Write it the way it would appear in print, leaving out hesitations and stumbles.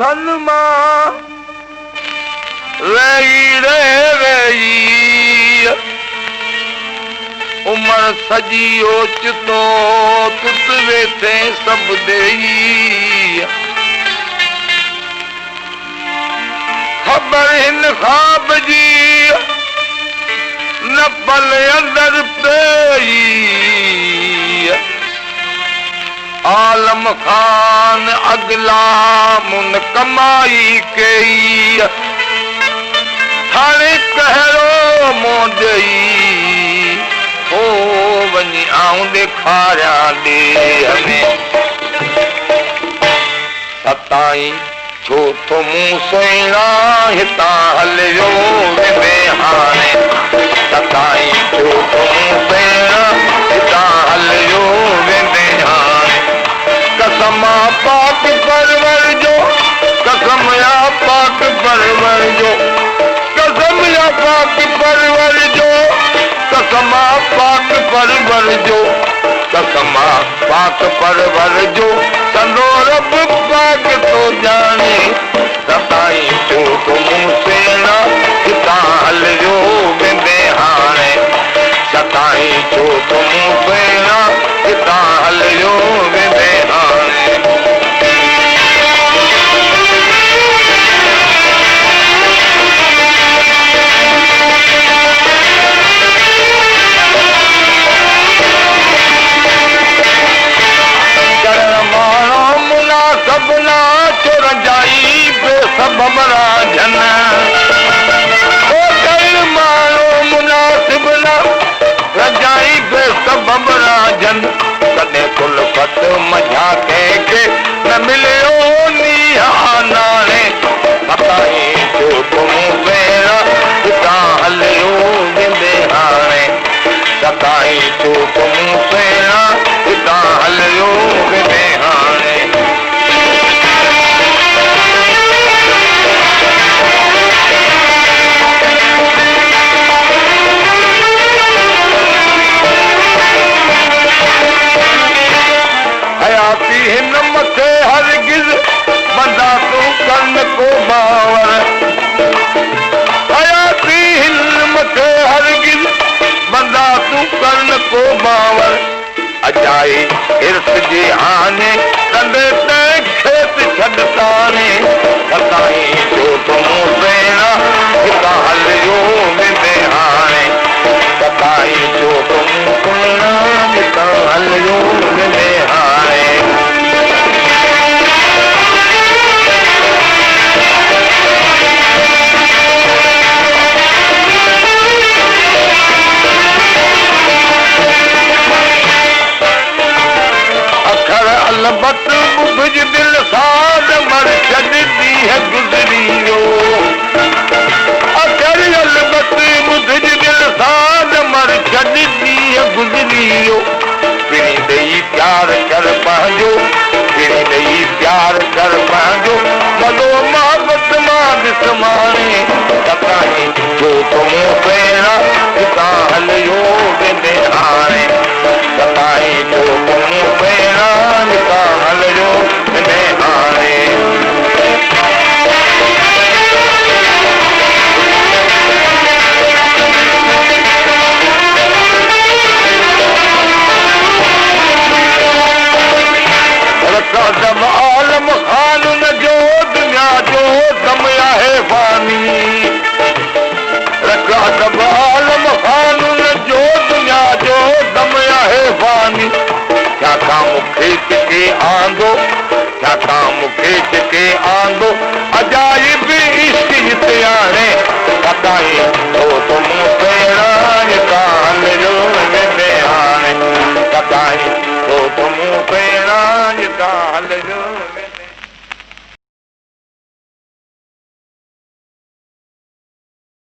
हथन मां वेई उमर सजी ओचितो तुत वेठे सब देई खबर हिन ख्वाब जी न पल अंदर पेई आलम खान अगला मुन कमाई कई हाणे कहरो मोजई ओ वञी आऊं ॾेखारियां ॾेह में सताई छो तो मूं सुहिणा हितां हलियो वेंदे हाणे सताई छो तो मूं सुहिणा हितां हलियो वेंदे हाणे कसम पाक परवर जो कसम या पाक परवर जो कसम या पाक परवर जो कसम पाक परवर जो कसम पाक परवर जो संदो रब पाक तो जाने सताई छो तो मूं सुहिणा हितां हलियो वेंदे हाणे सताई छो तो मूं सुहिणा हितां हलियो वेंदे हाणे सबना चोर जाई बेसबब राजन ओ कल मारो मुनासिब ना रजाई बेसबब राजन कदे कुल फत मजा के न मिलियो नीहानाने सताई जो तुम बेरा हितां हलियो वेंदे हाणे सताई जो तुम बेरा हितां हलियो वेंदे हाणे हिन मथे हरगिज़ बंदा तूं कन को बावर हयाती हिन मथे हरगिज़ बंदा तूं कन को बावर अजाई हिर्स जी हाने कंदे ते खेत छॾताने सताई जो तुम बेड़ा हितां हलियो वेंदे हाणे सताई जो तुम बेड़ा हितां हलियो वेंदे हाणे अलबत बुझ दिल साद मर छॾी है गुज़रियो अखर अलबत बुझ दिल साद मर छॾी है गुज़रियो पिणी ॾेई प्यार कर पंहिंजो पिणी ॾेई प्यार कर पंहिंजो मलो मोहबत मां ॾिस माणे सताई जो तुम बेड़ा हितां हलियो वेंदे हाणे सताई जो तुम बेड़ा हितां हलियो वेंदे हाणे जब आलम खान न जो दुनिया जो दम आहे फानी रखा जब आलम खान न जो दुनिया जो दम आहे फानी क्या काम खेत के आंदो क्या काम खेत के आंदो अजाइब इश्क हिते सताई तो तुम बेड़ा हितां हलियो वेंदे हाणे सताई तो तुम बेड़ा हितां हलियो